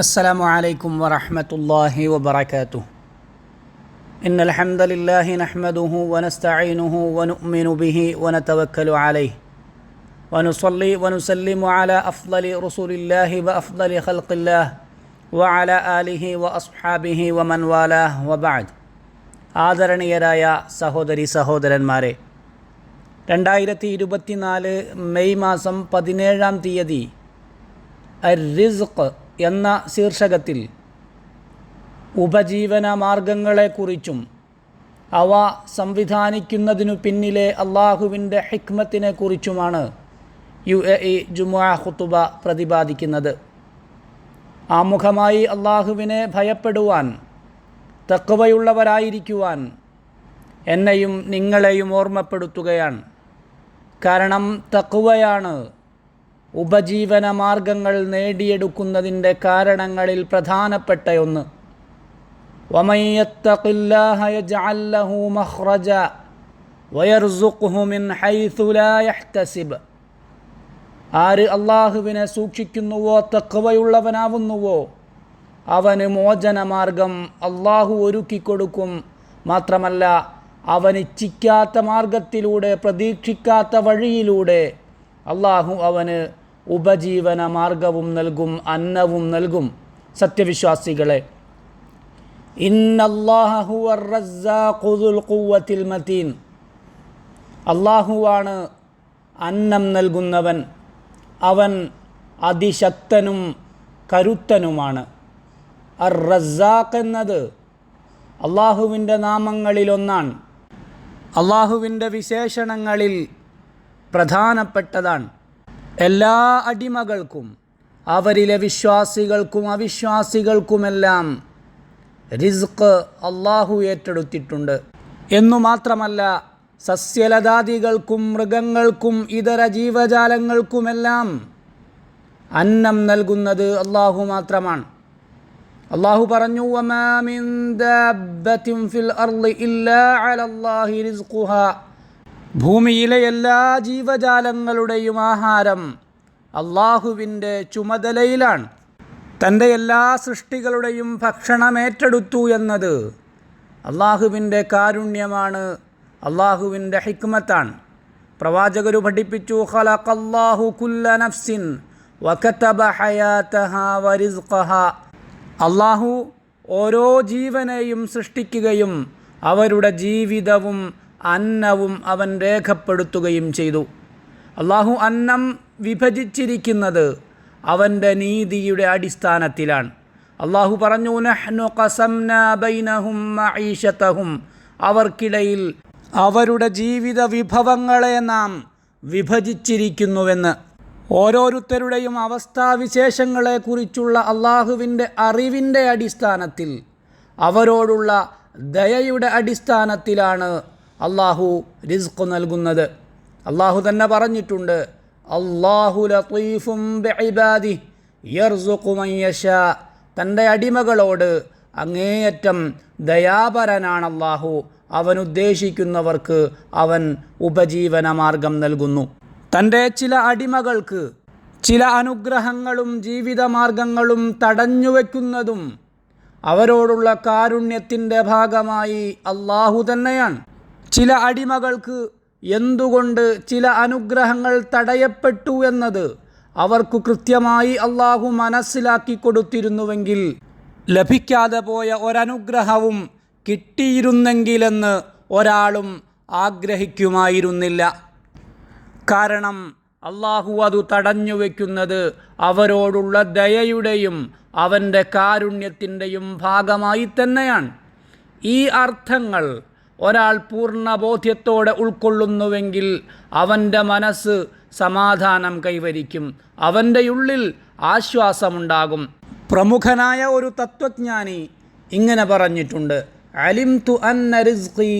السلام عليكم ورحمة الله وبركاته. إن الحمد لله نحمده ونستعينه ونؤمن به ونتوكل عليه ونصلي ونسلم على أفضل رسول الله وأفضل خلق الله وعلى آله وأصحابه ومن والاه وبعد. ആദരണീയരായ സഹോദരി സഹോദരന്മാരെ, 2024 മെയ് മാസം 17-ാം തീയതി അർ-റിസ്ഖ് എന്ന ശീർഷകത്തിൽ ഉപജീവന മാർഗങ്ങളെക്കുറിച്ചും അവ സംവിധാനിക്കുന്നതിനു പിന്നിലെ അള്ളാഹുവിൻ്റെ ഹിക്മത്തിനെ കുറിച്ചുമാണ് UAE ജുമുഅ ഖുതുബ പ്രതിപാദിക്കുന്നത്. ആമുഖമായി അള്ളാഹുവിനെ ഭയപ്പെടുവാൻ, തഖ്വയുള്ളവരായിരിക്കുവാൻ എന്നെയും നിങ്ങളെയും ഓർമ്മപ്പെടുത്തുകയാണ്. കാരണം തഖ്വയാണ് ഉപജീവന മാർഗങ്ങൾ നേടിയെടുക്കുന്നതിൻ്റെ കാരണങ്ങളിൽ പ്രധാനപ്പെട്ട ഒന്ന്. വമൻ യത്തഖില്ലാഹ യജ്അൽ ലഹു മഖ്റജ വയർസുഖ്ഹു മിൻ ഹൈഥു ലാ യഹ്തസിബ്. ആര് അള്ളാഹുവിനെ സൂക്ഷിക്കുന്നുവോ, തഖ്വയുള്ളവനാവുന്നുവോ, അവന് മോചനമാർഗം അള്ളാഹു ഒരുക്കിക്കൊടുക്കും. മാത്രമല്ല, അവനിച്ഛിക്കാത്ത മാർഗത്തിലൂടെ, പ്രതീക്ഷിക്കാത്ത വഴിയിലൂടെ അള്ളാഹു അവന് ഉപജീവന മാർഗവും നൽകും, അന്നവും നൽകും. സത്യവിശ്വാസികളെ, ഇന്നല്ലാഹ ഹുവർ റസ്സാഖു ദുൽ ഖുവ്വത്തിൽ മതീൻ. അള്ളാഹുവാണ് അന്നം നൽകുന്നവൻ, അവൻ അതിശക്തനും കരുത്തനുമാണ്. അർ-റസ്സാഖ് എന്നത് അള്ളാഹുവിൻ്റെ നാമങ്ങളിലൊന്നാണ്, അള്ളാഹുവിൻ്റെ വിശേഷണങ്ങളിൽ പ്രധാനപ്പെട്ടതാണ്. എല്ലാ അടിമകൾക്കും, അവരിലെ വിശ്വാസികൾക്കും അവിശ്വാസികൾക്കുമെല്ലാം റിസ്ഖ് അള്ളാഹു ഏറ്റെടുത്തിട്ടുണ്ട്. എന്നു മാത്രമല്ല, സസ്യലതാദികൾക്കും മൃഗങ്ങൾക്കും ഇതര ജീവജാലങ്ങൾക്കുമെല്ലാം അന്നം നൽകുന്നത് അള്ളാഹു മാത്രമാണ്. അള്ളാഹു പറഞ്ഞു, വമാ മിൻ ദാബത്തിൻ ഫിൽ അർളി ഇല്ലാ അലല്ലാഹി റിസ്ഖുഹാ. ഭൂമിയിലെ എല്ലാ ജീവജാലങ്ങളുടെയും ആഹാരം അള്ളാഹുവിൻ്റെ ചുമതലയിലാണ്. തൻ്റെ എല്ലാ സൃഷ്ടികളുടെയും ഭക്ഷണം ഏറ്റെടുത്തു എന്നത് അള്ളാഹുവിൻ്റെ കാരുണ്യമാണ്, അള്ളാഹുവിൻ്റെ ഹിക്മത്താണ്. പ്രവാചകരു പഠിപ്പിച്ചു, ഖലഖല്ലാഹു കുല്ല നഫ്സിൻ വകതബ ഹയാതഹാ വറിസ്ഖഹാ. അള്ളാഹു ഓരോ ജീവനെയും സൃഷ്ടിക്കുകയും അവരുടെ ജീവിതവും അന്നവും അവൻ രേഖപ്പെടുത്തുകയും ചെയ്തു. അള്ളാഹു അന്നം വിഭജിച്ചിരിക്കുന്നത് അവൻ്റെ നീതിയുടെ അടിസ്ഥാനത്തിലാണ്. അള്ളാഹു പറഞ്ഞു, നഹ്നു ഖസംനാ ബൈനഹും മഈശതഹും. അവർക്കിടയിൽ അവരുടെ ജീവിത വിഭവങ്ങളെ നാം വിഭജിച്ചിരിക്കുന്നുവെന്ന്. ഓരോരുത്തരുടെയും അവസ്ഥാവിശേഷങ്ങളെക്കുറിച്ചുള്ള അള്ളാഹുവിൻ്റെ അറിവിൻ്റെ അടിസ്ഥാനത്തിൽ, അവരോടുള്ള ദയയുടെ അടിസ്ഥാനത്തിലാണ് അള്ളാഹു റിസ്ഖ് നൽകുന്നത്. അള്ളാഹു തന്നെ പറഞ്ഞിട്ടുണ്ട്, അല്ലാഹു ലതീഫും ബിഇബാദിഹി യർസുഖു മൻ യശാ. തൻ്റെ അടിമകളോട് അങ്ങേയറ്റം ദയാപരനാണ് അള്ളാഹു. അവൻ ഉദ്ദേശിക്കുന്നവർക്ക് അവൻ ഉപജീവന മാർഗം നൽകുന്നു. തൻ്റെ ചില അടിമകൾക്ക് ചില അനുഗ്രഹങ്ങളും ജീവിതമാർഗങ്ങളും തടഞ്ഞുവെക്കുന്നതും അവരോടുള്ള കാരുണ്യത്തിൻ്റെ ഭാഗമായി അള്ളാഹു തന്നെയാണ്. ചില അടിമകൾക്ക് എന്തുകൊണ്ട് ചില അനുഗ്രഹങ്ങൾ തടയപ്പെട്ടു എന്നത് അവർക്ക് കൃത്യമായി അള്ളാഹു മനസ്സിലാക്കി കൊടുത്തിരുന്നുവെങ്കിൽ ലഭിക്കാതെ പോയ ഒരനുഗ്രഹവും കിട്ടിയിരുന്നെങ്കിലെന്ന് ഒരാളും ആഗ്രഹിക്കുമായിരുന്നില്ല. കാരണം അള്ളാഹു അത് തടഞ്ഞു വയ്ക്കുന്നത് അവരോടുള്ള ദയയുടെയും അവൻ്റെ കാരുണ്യത്തിൻ്റെയും ഭാഗമായി തന്നെയാണ്. ഈ അർത്ഥങ്ങൾ ഒരാൾ പൂർണ്ണ ബോധ്യത്തോടെ ഉൾക്കൊള്ളുന്നുവെങ്കിൽ അവൻ്റെ മനസ്സ് സമാധാനം കൈവരിക്കും, അവൻ്റെ ഉള്ളിൽ ആശ്വാസമുണ്ടാകും. പ്രമുഖനായ ഒരു തത്വജ്ഞാനി ഇങ്ങനെ പറഞ്ഞിട്ടുണ്ട്, അലിംതു അന്ന റിസ്ഖി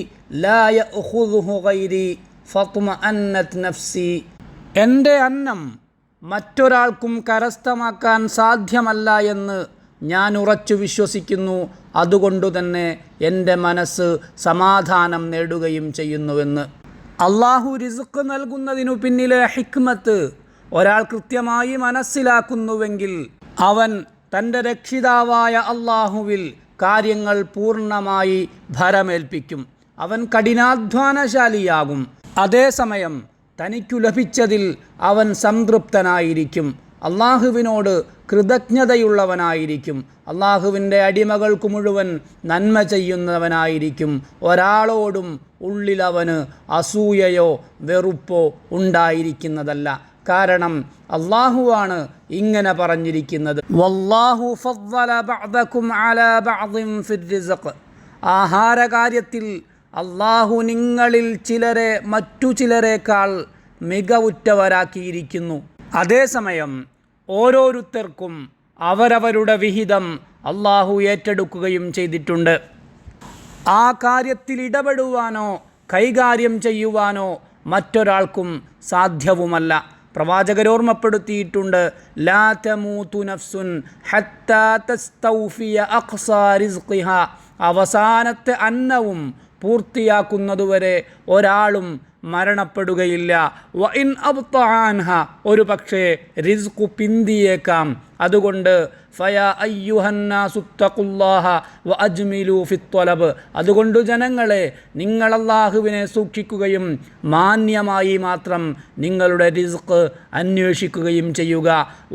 ലാ യഅഖുദുഹു ഗൈരി ഫത്മഅന്നത് നഫ്സി. എൻ്റെ അന്നം മറ്റൊരാൾക്കും കരസ്ഥമാക്കാൻ സാധ്യമല്ല എന്ന് ഞാൻ ഉറച്ചു വിശ്വസിക്കുന്നു, അതുകൊണ്ടുതന്നെ എൻ്റെ മനസ്സ് സമാധാനം നേടുകയും ചെയ്യുന്നുവെന്ന്. അള്ളാഹു റിസ്ഖ് നൽകുന്നതിനു പിന്നിലെ ഹിക്മത്ത് ഒരാൾ കൃത്യമായി മനസ്സിലാക്കുന്നുവെങ്കിൽ അവൻ തൻ്റെ രക്ഷിതാവായ അള്ളാഹുവിൽ കാര്യങ്ങൾ പൂർണ്ണമായി ഭരമേൽപ്പിക്കും. അവൻ കഠിനാധ്വാനശാലിയാകും. അതേസമയം തനിക്കു ലഭിച്ചതിൽ അവൻ സംതൃപ്തനായിരിക്കും. അള്ളാഹുവിനോട് കൃതജ്ഞതയുള്ളവനായിരിക്കും. അള്ളാഹുവിൻ്റെ അടിമകൾക്ക് മുഴുവൻ നന്മ ചെയ്യുന്നവനായിരിക്കും. ഒരാളോടും ഉള്ളിലവന് അസൂയയോ വെറുപ്പോ ഉണ്ടായിരിക്കുന്നതല്ല. കാരണം അള്ളാഹുവാണ് ഇങ്ങനെ പറഞ്ഞിരിക്കുന്നത്, വല്ലാഹു ഫദ്ദല ബഅദകും അലാ ബഅദിൻ ഫിർ റിസ്ഖ്. ആഹാരകാര്യത്തിൽ അള്ളാഹു നിങ്ങളിൽ ചിലരെ മറ്റു ചിലരേക്കാൾ മികവുറ്റവരാക്കിയിരിക്കുന്നു. അതേസമയം ഓരോരുത്തർക്കും അവരവരുടെ വിഹിതം അള്ളാഹു ഏറ്റെടുക്കുകയും ചെയ്തിട്ടുണ്ട്. ആ കാര്യത്തിൽ ഇടപെടുവാനോ കൈകാര്യം ചെയ്യുവാനോ മറ്റൊരാൾക്കും സാധ്യവുമല്ല. പ്രവാചകർ ഓർമ്മപ്പെടുത്തിയിട്ടുണ്ട്, ലാ തമൂതു നഫ്സുൻ ഹത്താ തസ്തൗഫിയ അഖ്സാ റിസ്ഖിഹാ. അവസാനത്തെ അന്നവും പൂർത്തിയാക്കുന്നതുവരെ ഒരാളും മരണപ്പെടുകയില്ല. വ ഇൻ അബ്തഅൻഹ, ഒരു പക്ഷേ റിസ്ഖു പിന്തിയേക്കാം. അതുകൊണ്ട് ഫയാ അയ്യുഹന്നാസു തഖുല്ലാഹ വ അജ്മിലു ഫിത്തൊലബ്. അതുകൊണ്ട് ജനങ്ങളെ, നിങ്ങൾ അല്ലാഹുവിനെ സൂക്ഷിക്കുകയും മാന്യമായി മാത്രം നിങ്ങളുടെ റിസ്ഖ് അന്വേഷിക്കുകയും ചെയ്യുക.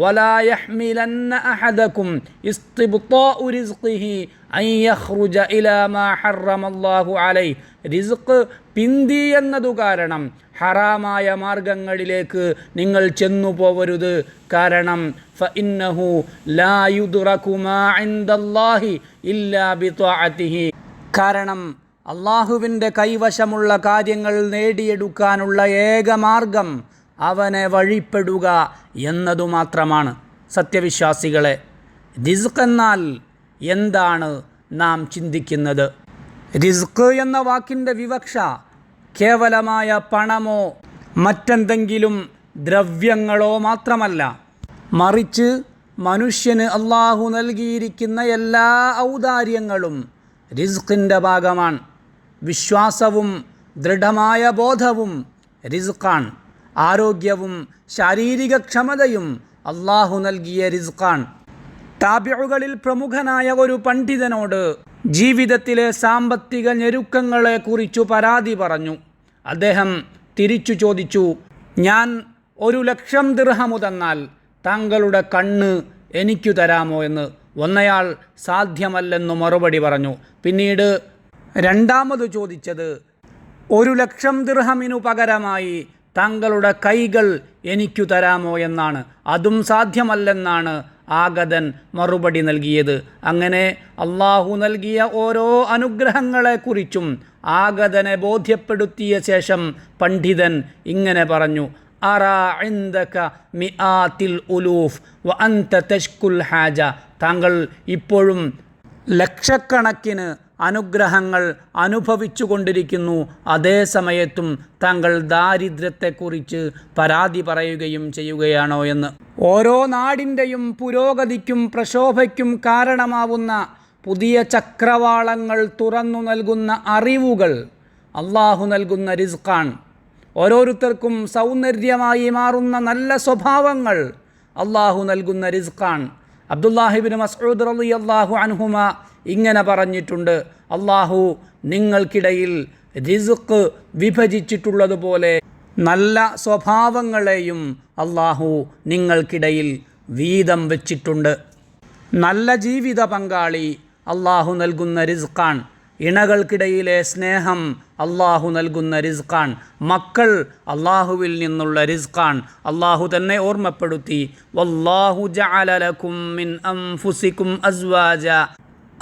വലാ യഹ്മിലന്ന അഹദകും ഇസ്തിബ്താഉ റിസ്ഖിഹി അൻ യഖ്റുജ ഇലാ മാ ഹറമല്ലാഹു അലൈഹി. റിസ്ഖ് പിന്തി എന്നതു കാരണം ഹറാമായ മാർഗങ്ങളിലേക്ക് നിങ്ങൾ ചെന്നു പോവരുത്. കാരണം ഫഇന്നഹു ലാ യുദ്റകു മാ ഇൻദല്ലാഹി ഇല്ലാ ബിത്വാഅതിഹി. കാരണം അള്ളാഹുവിൻ്റെ കൈവശമുള്ള കാര്യങ്ങൾ നേടിയെടുക്കാനുള്ള ഏക മാർഗം അവനെ വഴിപ്പെടുക എന്നതു മാത്രമാണ്. സത്യവിശ്വാസികളെ, റിസ്ഖ് എന്നാൽ എന്താണ് നാം ചിന്തിക്കുന്നത്? റിസ്ഖ് എന്ന വാക്കിൻ്റെ വിവക്ഷ കേവലമായ പണമോ മറ്റെന്തെങ്കിലും ദ്രവ്യങ്ങളോ മാത്രമല്ല, മറിച്ച് മനുഷ്യന് അള്ളാഹു നൽകിയിരിക്കുന്ന എല്ലാ ഔദാര്യങ്ങളും റിസ്ഖിൻ്റെ ഭാഗമാണ്. വിശ്വാസവും ദൃഢമായ ബോധവും റിസ്ഖാണ്. ആരോഗ്യവും ശാരീരിക ക്ഷമതയും അള്ളാഹു നൽകിയ റിസ്ഖാണ്. താബിഉകളിൽ പ്രമുഖനായ ഒരു പണ്ഡിതനോട് ജീവിതത്തിലെ സാമ്പത്തിക ഞെരുക്കങ്ങളെക്കുറിച്ചു പരാതി പറഞ്ഞു. അദ്ദേഹം തിരിച്ചു ചോദിച്ചു, ഞാൻ 1,00,000 ദിർഹമു തന്നാൽ താങ്കളുടെ കണ്ണ് എനിക്കു തരാമോ എന്ന്. ഒന്നയാൾ സാധ്യമല്ലെന്നു മറുപടി പറഞ്ഞു. പിന്നീട് രണ്ടാമത് ചോദിച്ചത്, 1,00,000 ദിർഹമിനു പകരമായി താങ്കളുടെ കൈകൾ എനിക്കു തരാമോ എന്നാണ്. അതും സാധ്യമല്ലെന്നാണ് ആഗതൻ മറുപടി നൽകിയത്. അങ്ങനെ അള്ളാഹു നൽകിയ ഓരോ അനുഗ്രഹങ്ങളെക്കുറിച്ചും ആഗതനെ ബോധ്യപ്പെടുത്തിയ ശേഷം പണ്ഡിതൻ ഇങ്ങനെ പറഞ്ഞു, അറാ ഇൻദക മിആത്തിൽ ഉലൂഫ് വ അൻത തശ്കുൽ ഹാജ. താങ്കൾ ഇപ്പോഴും ലക്ഷക്കണക്കിന് അനുഗ്രഹങ്ങൾ അനുഭവിച്ചു കൊണ്ടിരിക്കുന്നു. അതേ സമയത്തും താങ്കൾ ദാരിദ്ര്യത്തെക്കുറിച്ച് പരാതി പറയുകയും ചെയ്യുകയാണോ എന്ന്. ഓരോ നാടിൻ്റെയും പുരോഗതിക്കും പ്രശോഭയ്ക്കും കാരണമാവുന്ന പുതിയ ചക്രവാളങ്ങൾ തുറന്നു നൽകുന്ന അറിവുകൾ അള്ളാഹു നൽകുന്ന റിസ്ഖാണ്. ഓരോരുത്തർക്കും സൗന്ദര്യമായി മാറുന്ന നല്ല സ്വഭാവങ്ങൾ അള്ളാഹു നൽകുന്ന റിസ്ഖാണ്. അബ്ദുല്ലാഹിബ്നു മസ്ഊദ് റളിയല്ലാഹു അൻഹുമ ഇങ്ങനെ പറഞ്ഞിട്ടുണ്ട്, അള്ളാഹു നിങ്ങൾക്കിടയിൽ റിസ്ഖ് വിഭജിച്ചിട്ടുള്ളതുപോലെ നല്ല സ്വഭാവങ്ങളെയും അള്ളാഹു നിങ്ങൾക്കിടയിൽ വീതം വച്ചിട്ടുണ്ട്. നല്ല ജീവിത പങ്കാളി അള്ളാഹു നൽകുന്ന റിസ്ഖാണ്. ഇണകൾക്കിടയിലെ സ്നേഹം അള്ളാഹു നൽകുന്ന റിസ്ഖാണ്. മക്കൾ അള്ളാഹുവിൽ നിന്നുള്ള റിസ്ഖാണ്. അള്ളാഹു തന്നെ ഓർമ്മപ്പെടുത്തി, വല്ലാഹു ജഅല ലക്കും മിൻ അൻഫുസികും അസ്വാജ.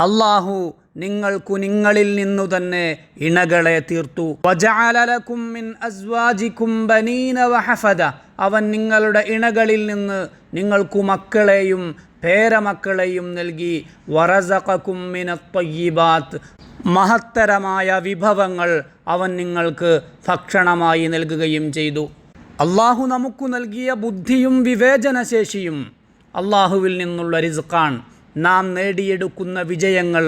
അള്ളാഹു നിങ്ങൾക്കു നിങ്ങളിൽ നിന്നു തന്നെ ഇണകളെ തീർത്തു. വജഅല ലക്കും മിൻ അസ്വാജികും ബനീന വഹഫദ. അവൻ നിങ്ങളുടെ ഇണകളിൽ നിന്ന് നിങ്ങൾക്ക് മക്കളെയും പേരമക്കളെയും നൽകി. വറസഖകും മിനത് ത്വയ്യിബാത്ത്. മഹത്തരമായ വിഭവങ്ങൾ അവൻ നിങ്ങൾക്ക് ഭക്ഷണമായി നൽകുകയും ചെയ്തു. അള്ളാഹു നമുക്ക് നൽകിയ ബുദ്ധിയും വിവേചനശേഷിയും അള്ളാഹുവിൽ നിന്നുള്ള റിസ്ഖാണ്. നാം നേടിയെടുക്കുന്ന വിജയങ്ങൾ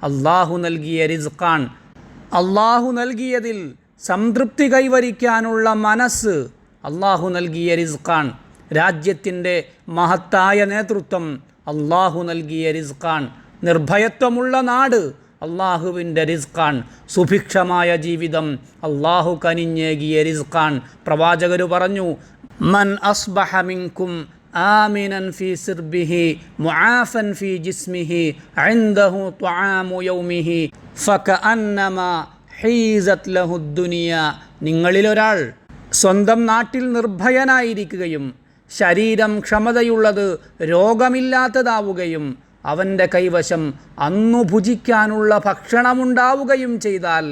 അള്ളാഹു നൽകിയ റിസ്ഖാണ്. അള്ളാഹു നൽകിയതിൽ സംതൃപ്തി കൈവരിക്കാനുള്ള മനസ്സ് അള്ളാഹു നൽകിയ റിസ്ഖാണ്. രാജ്യത്തിൻ്റെ മഹത്തായ നേതൃത്വം അള്ളാഹു നൽകിയ റിസ്ഖാൻ. നിർഭയത്വമുള്ള നാട് അള്ളാഹുവിൻ്റെ റിസ്ഖാൻ. സുഭിക്ഷമായ ജീവിതം അള്ളാഹു കനിഞ്ഞേകിയ റിസ്ഖാൻ. പ്രവാചകർ പറഞ്ഞു, മൻ അസ്ബഹ മിൻകും ആമിനൻ ഫീ സിർബിഹി മുആഫൻ ഫീ ജിസ്മിഹി ഇൻദഹു ത്വആമു യൗമിഹി ഫകഅന്നമാ ഹീസത് ലഹു ദുനിയ. നിങ്ങളിലൊരാൾ സ്വന്തം നാട്ടിൽ നിർഭയനായിരിക്കുകയും ശരീരം ക്ഷമതയുള്ളത് രോഗമില്ലാത്തതാവുകയും അവൻ്റെ കൈവശം അന്നു ഭുജിക്കാനുള്ള ഭക്ഷണമുണ്ടാവുകയും ചെയ്താൽ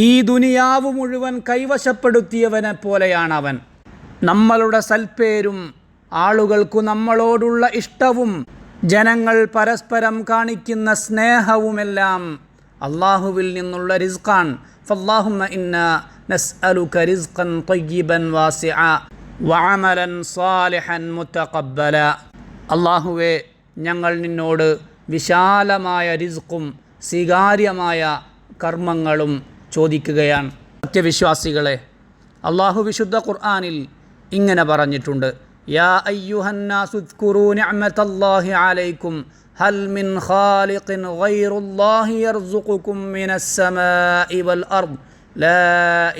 ഈ ദുനിയാവ് മുഴുവൻ കൈവശപ്പെടുത്തിയവനെ പോലെയാണവൻ. നമ്മളുടെ സൽപ്പേരും ആളുകൾക്കു നമ്മളോടുള്ള ഇഷ്ടവും ജനങ്ങൾ പരസ്പരം കാണിക്കുന്ന സ്നേഹവുമെല്ലാം അള്ളാഹുവിൽ നിന്നുള്ള റിസ്ഖാൻ. ഫല്ലാഹുമ്മ ഇന്നാ നസ്അലുക റിസ്ഖൻ ത്വയ്യിബൻ വാസിഅ വഅമലൻ സാലിഹൻ മുതഖബ്ബല. അള്ളാഹുവേ, ഞങ്ങൾ നിന്നോട് വിശാലമായ റിസ്ഖും സ്വീകാര്യമായ കർമ്മങ്ങളും ചോദിക്കുകയാണ്. സത്യവിശ്വാസികളെ, അള്ളാഹു വിശുദ്ധ ഖുർആനിൽ ഇങ്ങനെ പറഞ്ഞിട്ടുണ്ട്, യാ അയ്യുഹന്നാസു ഉദ്കുറൂ നിഅമതല്ലാഹി അലൈക്കും ഹൽ മിൻ ഖാലിഖിൻ ഗൈറുല്ലാഹി യർസുഖുകും മിനസ് സമാഇ വൽ അർദ് ലാ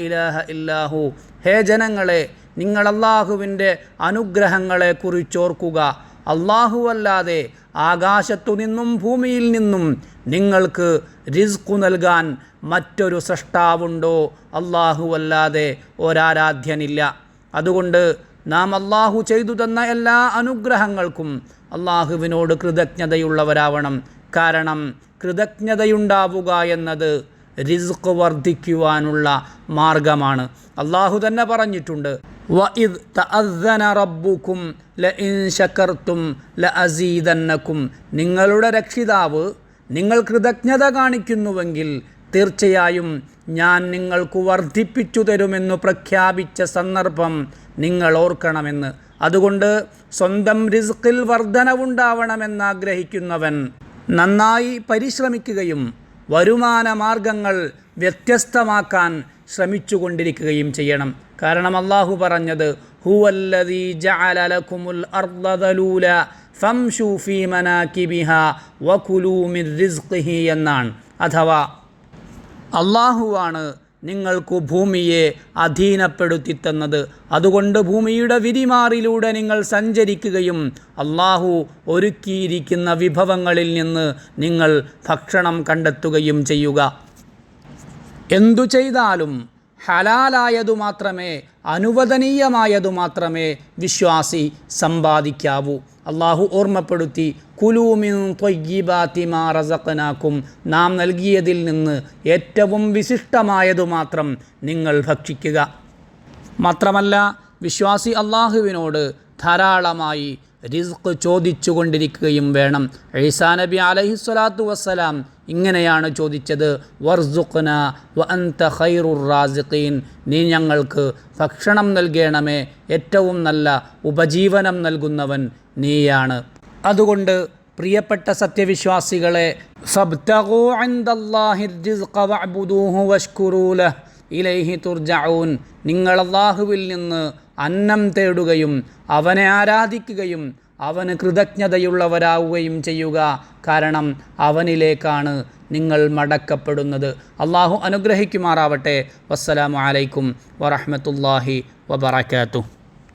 ഇലാഹ ഇല്ലാഹു. ഹേ ജനങ്ങളെ, നിങ്ങൾ അള്ളാഹുവിൻ്റെ അനുഗ്രഹങ്ങളെ കുറിച്ചോർക്കുക. അല്ലാഹുവല്ലാതെ ആകാശത്തു നിന്നും ഭൂമിയിൽ നിന്നും നിങ്ങൾക്ക് റിസ്ക് നൽകാൻ മറ്റൊരു സൃഷ്ടാവുണ്ടോ? അല്ലാഹുവല്ലാതെ ഒരാരാധ്യനില്ല. അതുകൊണ്ട് നാം അല്ലാഹു ചെയ്തു തന്ന എല്ലാ അനുഗ്രഹങ്ങൾക്കും അല്ലാഹുവിനോട് കൃതജ്ഞതയുള്ളവരാവണം. കാരണം കൃതജ്ഞതയുണ്ടാവുക എന്നത് റിസ്ക് വർദ്ധിക്കുവാനുള്ള മാർഗമാണ്. അല്ലാഹു തന്നെ പറഞ്ഞിട്ടുണ്ട്, വഇദ് തഅദ്ദന റബ്ബുക്കും ലഇൻ ശകർതും ലഅസീദന്നക്കും. നിങ്ങളുടെ രക്ഷിതാവ് നിങ്ങൾ കൃതജ്ഞത കാണിക്കുന്നുവെങ്കിൽ തീർച്ചയായും ഞാൻ നിങ്ങൾക്ക് വർദ്ധിപ്പിച്ചു തരുമെന്നു പ്രഖ്യാപിച്ച സന്ദർഭം നിങ്ങൾ ഓർക്കണമെന്ന്. അതുകൊണ്ട് സ്വന്തം റിസ്കിൽ വർധനവുണ്ടാവണമെന്നാഗ്രഹിക്കുന്നവൻ നന്നായി പരിശ്രമിക്കുകയും വരുമാന മാർഗങ്ങൾ വ്യത്യസ്തമാക്കാൻ ശ്രമിച്ചുകൊണ്ടിരിക്കുകയും ചെയ്യണം. കാരണം അല്ലാഹു പറഞ്ഞത്, ഹുവല്ലദീ ജഅല ലക്കുമുൽ അർള ദലൂല ഫംശൂ ഫീ മനാകിബിഹാ വകുലൂ മിൻ റിസ്ഖിഹി എന്നാണ്. അഥവാ അല്ലാഹുവാണ് നിങ്ങൾക്കു ഭൂമിയെ അധീനപ്പെടുത്തി തന്നത്. അതുകൊണ്ട് ഭൂമിയുടെ വിരിമാറിലൂടെ നിങ്ങൾ സഞ്ചരിക്കുകയും അല്ലാഹു ഒരുക്കിയിരിക്കുന്ന വിഭവങ്ങളിൽ നിന്ന് നിങ്ങൾ ഭക്ഷണം കണ്ടെത്തുകയും ചെയ്യുക. എന്തു ചെയ്താലും ഹലാലായതു മാത്രമേ, അനുവദനീയമായതു മാത്രമേ വിശ്വാസി സമ്പാദിക്കാവൂ. അള്ളാഹു ഓർമ്മപ്പെടുത്തി, കുലൂ മിൻ ത്വയ്യിബാതി മാ റസഖ്നാകും. നാം നൽകിയതിൽ നിന്ന് ഏറ്റവും വിശിഷ്ടമായതു മാത്രം നിങ്ങൾ ഭക്ഷിക്കുക. മാത്രമല്ല വിശ്വാസി അള്ളാഹുവിനോട് ധാരാളമായി റിസ്ക് ചോദിച്ചു കൊണ്ടിരിക്കുകയും വേണം. ഈസാ നബി അലൈഹിസ്സലാത്തു വസ്സലാം ഇങ്ങനെയാണ് ചോദിച്ചത്, വർസുഖ്നാ വ അൻത ഖൈറുർ റാസിഖീൻ. നീ ഞങ്ങൾക്ക് ഭക്ഷണം നൽകണമേ, ഏറ്റവും നല്ല ഉപജീവനം നൽകുന്നവൻ നീയാണ്. അതുകൊണ്ട് പ്രിയപ്പെട്ട സത്യവിശ്വാസികളെ, ഫബ്തഗൂ ഇൻദല്ലാഹിർ റിസ്ഖ വഅബ്ദൂഹു വഷ്കുറൂ ലഹ് ഇലൈഹി തുർജഊൻ. നിങ്ങൾ അല്ലാഹുവിൽ നിന്ന് അന്നം തേടുകയും അവനെ ആരാധിക്കുകയും അവന് കൃതജ്ഞതയുള്ളവരാവുകയും ചെയ്യുക. കാരണം അവനിലേക്കാണ് നിങ്ങൾ മടക്കപ്പെടുന്നത്. അല്ലാഹു അനുഗ്രഹിക്കുമാറാവട്ടെ. വസ്സലാമു അലൈക്കും വറഹ്മത്തുള്ളാഹി വബറകാതുഹു.